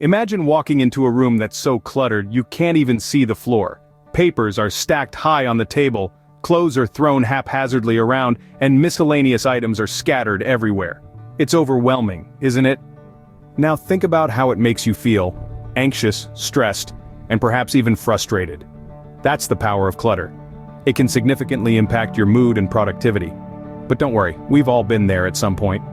Imagine walking into a room that's so cluttered you can't even see the floor. Papers are stacked high on the table, clothes are thrown haphazardly around, and miscellaneous items are scattered everywhere. It's overwhelming, isn't it? Now think about how it makes you feel: anxious, stressed, and perhaps even frustrated. That's the power of clutter. It can significantly impact your mood and productivity. But don't worry, we've all been there at some point.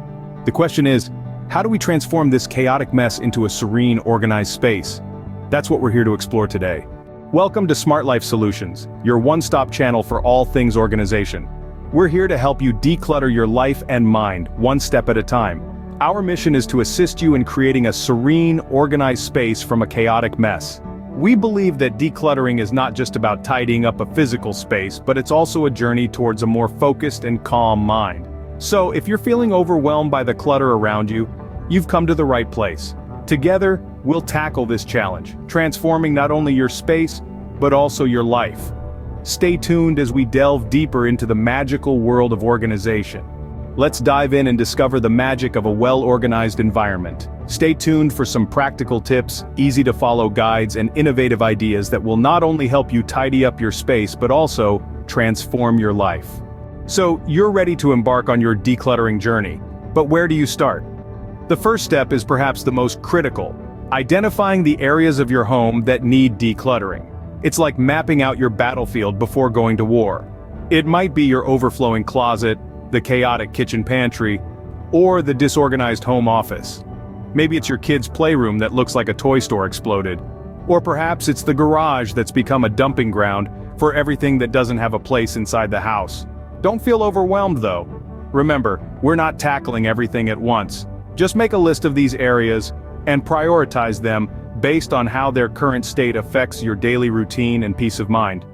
The question is, how do we transform this chaotic mess into a serene, organized space? That's what we're here to explore today. Welcome to SmartLife Solutions, your one-stop channel for all things organization. We're here to help you declutter your life and mind, one step at a time. Our mission is to assist you in creating a serene, organized space from a chaotic mess. We believe that decluttering is not just about tidying up a physical space, but it's also a journey towards a more focused and calm mind. So, if you're feeling overwhelmed by the clutter around you, you've come to the right place. Together, we'll tackle this challenge, transforming not only your space, but also your life. Stay tuned as we delve deeper into the magical world of organization. Let's dive in and discover the magic of a well-organized environment. Stay tuned for some practical tips, easy-to-follow guides, and innovative ideas that will not only help you tidy up your space but also transform your life. So, you're ready to embark on your decluttering journey. But where do you start? The first step is perhaps the most critical: identifying the areas of your home that need decluttering. It's like mapping out your battlefield before going to war. It might be your overflowing closet, the chaotic kitchen pantry, or the disorganized home office. Maybe it's your kid's playroom that looks like a toy store exploded. Or perhaps it's the garage that's become a dumping ground for everything that doesn't have a place inside the house. Don't feel overwhelmed though. Remember, we're not tackling everything at once. Just make a list of these areas and prioritize them based on how their current state affects your daily routine and peace of mind.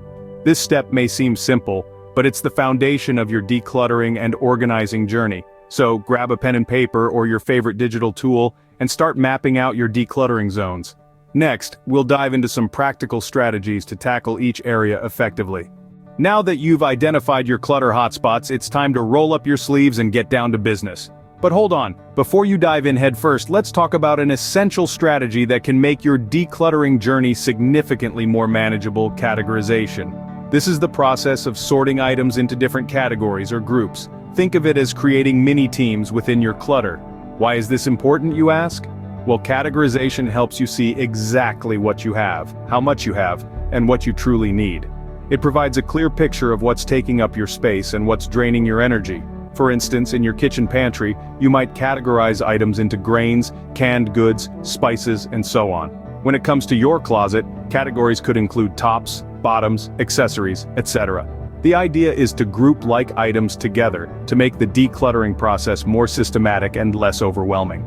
This step may seem simple, but it's the foundation of your decluttering and organizing journey. So grab a pen and paper or your favorite digital tool and start mapping out your decluttering zones. Next, we'll dive into some practical strategies to tackle each area effectively. Now that you've identified your clutter hotspots, it's time to roll up your sleeves and get down to business. But hold on, before you dive in headfirst, let's talk about an essential strategy that can make your decluttering journey significantly more manageable: categorization. This is the process of sorting items into different categories or groups. Think of it as creating mini-teams within your clutter. Why is this important, you ask? Well, categorization helps you see exactly what you have, how much you have, and what you truly need. It provides a clear picture of what's taking up your space and what's draining your energy. For instance, in your kitchen pantry, you might categorize items into grains, canned goods, spices, and so on. When it comes to your closet, categories could include tops, bottoms, accessories, etc. The idea is to group like items together to make the decluttering process more systematic and less overwhelming.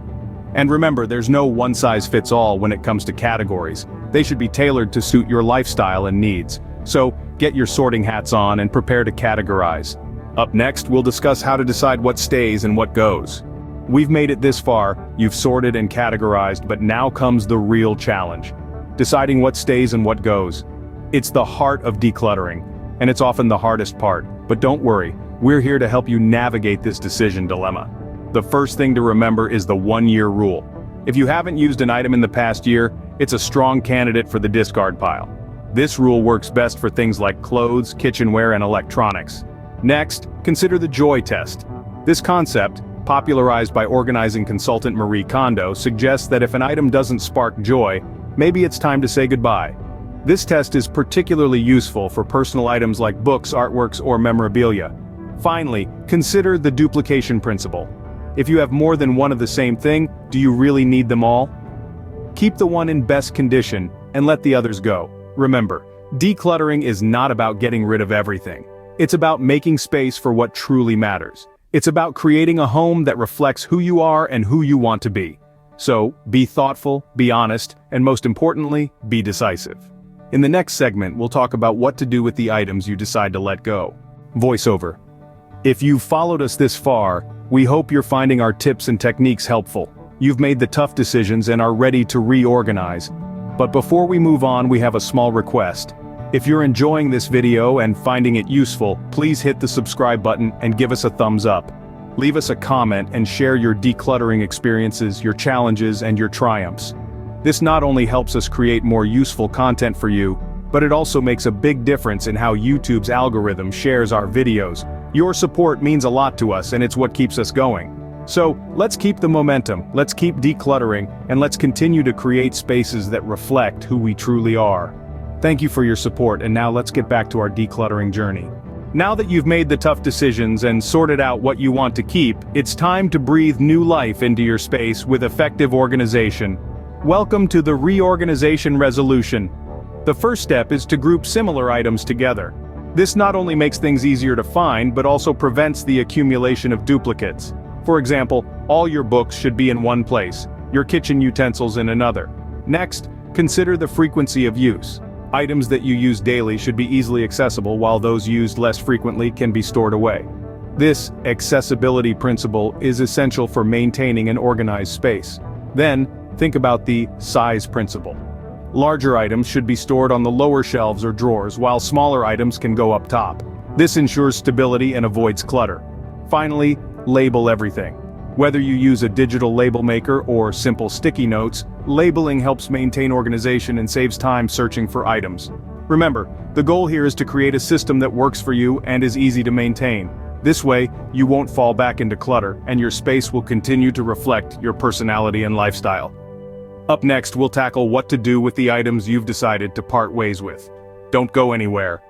And remember, there's no one-size-fits-all when it comes to categories. They should be tailored to suit your lifestyle and needs. So, get your sorting hats on and prepare to categorize. Up next, we'll discuss how to decide what stays and what goes. We've made it this far, you've sorted and categorized, but now comes the real challenge: deciding what stays and what goes. It's the heart of decluttering, and it's often the hardest part. But don't worry, we're here to help you navigate this decision dilemma. The first thing to remember is the one-year rule. If you haven't used an item in the past year, it's a strong candidate for the discard pile. This rule works best for things like clothes, kitchenware, and electronics. Next, consider the joy test. This concept, popularized by organizing consultant Marie Kondo, suggests that if an item doesn't spark joy, maybe it's time to say goodbye. This test is particularly useful for personal items like books, artworks, or memorabilia. Finally, consider the duplication principle. If you have more than one of the same thing, do you really need them all? Keep the one in best condition and let the others go. Remember, decluttering is not about getting rid of everything. It's about making space for what truly matters. It's about creating a home that reflects who you are and who you want to be. So, be thoughtful, be honest, and most importantly, be decisive. In the next segment, we'll talk about what to do with the items you decide to let go. Voiceover. If you've followed us this far, we hope you're finding our tips and techniques helpful. You've made the tough decisions and are ready to reorganize. But before we move on, we have a small request. If you're enjoying this video and finding it useful, please hit the subscribe button and give us a thumbs up. Leave us a comment and share your decluttering experiences, your challenges, and your triumphs. This not only helps us create more useful content for you, but it also makes a big difference in how YouTube's algorithm shares our videos. Your support means a lot to us, and it's what keeps us going. So, let's keep the momentum, let's keep decluttering, and let's continue to create spaces that reflect who we truly are. Thank you for your support, and now let's get back to our decluttering journey. Now that you've made the tough decisions and sorted out what you want to keep, it's time to breathe new life into your space with effective organization. Welcome to the Reorganization Resolution. The first step is to group similar items together. This not only makes things easier to find, but also prevents the accumulation of duplicates. For example, all your books should be in one place, your kitchen utensils in another. Next, consider the frequency of use. Items that you use daily should be easily accessible, while those used less frequently can be stored away. This accessibility principle is essential for maintaining an organized space. Then, think about the size principle. Larger items should be stored on the lower shelves or drawers, while smaller items can go up top. This ensures stability and avoids clutter. Finally, label everything. Whether you use a digital label maker or simple sticky notes, labeling helps maintain organization and saves time searching for items. Remember, the goal here is to create a system that works for you and is easy to maintain. This way, you won't fall back into clutter, and your space will continue to reflect your personality and lifestyle. Up next, we'll tackle what to do with the items you've decided to part ways with. Don't go anywhere.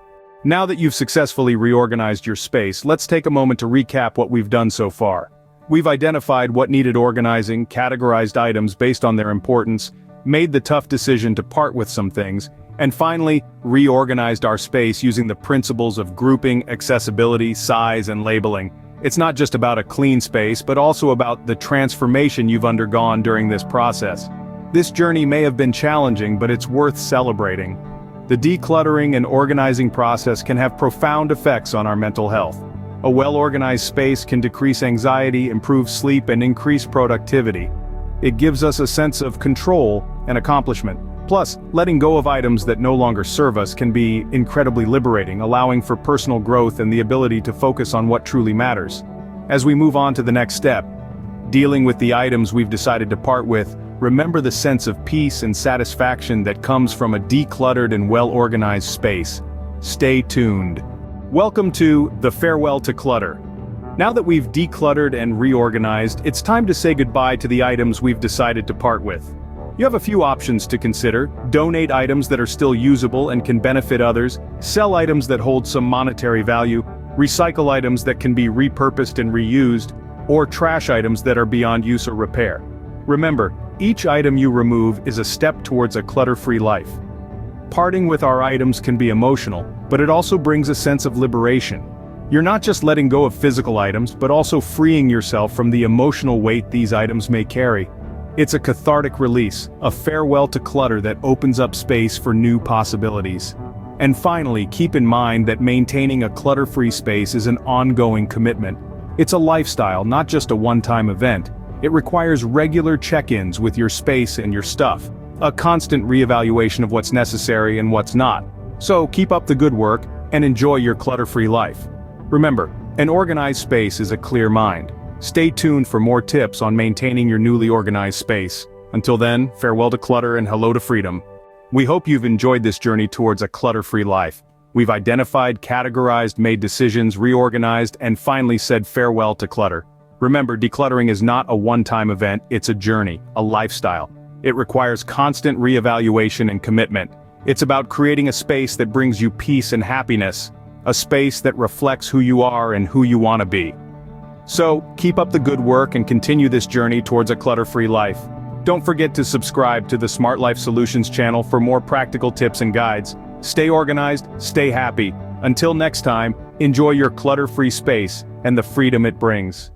Now that you've successfully reorganized your space, let's take a moment to recap what we've done so far. We've identified what needed organizing, categorized items based on their importance, made the tough decision to part with some things, and finally, reorganized our space using the principles of grouping, accessibility, size, and labeling. It's not just about a clean space, but also about the transformation you've undergone during this process. This journey may have been challenging, but it's worth celebrating. The decluttering and organizing process can have profound effects on our mental health. A well-organized space can decrease anxiety, improve sleep, and increase productivity. It gives us a sense of control and accomplishment. Plus, letting go of items that no longer serve us can be incredibly liberating, allowing for personal growth and the ability to focus on what truly matters. As we move on to the next step, dealing with the items we've decided to part with, remember the sense of peace and satisfaction that comes from a decluttered and well-organized space. Stay tuned. Welcome to the Farewell to Clutter. Now that we've decluttered and reorganized, it's time to say goodbye to the items we've decided to part with. You have a few options to consider: donate items that are still usable and can benefit others, sell items that hold some monetary value, recycle items that can be repurposed and reused, or trash items that are beyond use or repair. Remember, each item you remove is a step towards a clutter-free life. Parting with our items can be emotional, but it also brings a sense of liberation. You're not just letting go of physical items, but also freeing yourself from the emotional weight these items may carry. It's a cathartic release, a farewell to clutter that opens up space for new possibilities. And finally, keep in mind that maintaining a clutter-free space is an ongoing commitment. It's a lifestyle, not just a one-time event. It requires regular check-ins with your space and your stuff, a constant reevaluation of what's necessary and what's not. So keep up the good work and enjoy your clutter-free life. Remember, an organized space is a clear mind. Stay tuned for more tips on maintaining your newly organized space. Until then, farewell to clutter and hello to freedom. We hope you've enjoyed this journey towards a clutter-free life. We've identified, categorized, made decisions, reorganized, and finally said farewell to clutter. Remember, decluttering is not a one-time event, it's a journey, a lifestyle. It requires constant reevaluation and commitment. It's about creating a space that brings you peace and happiness, a space that reflects who you are and who you want to be. So, keep up the good work and continue this journey towards a clutter-free life. Don't forget to subscribe to the SmartLife Solutions channel for more practical tips and guides. Stay organized, stay happy. Until next time, enjoy your clutter-free space and the freedom it brings.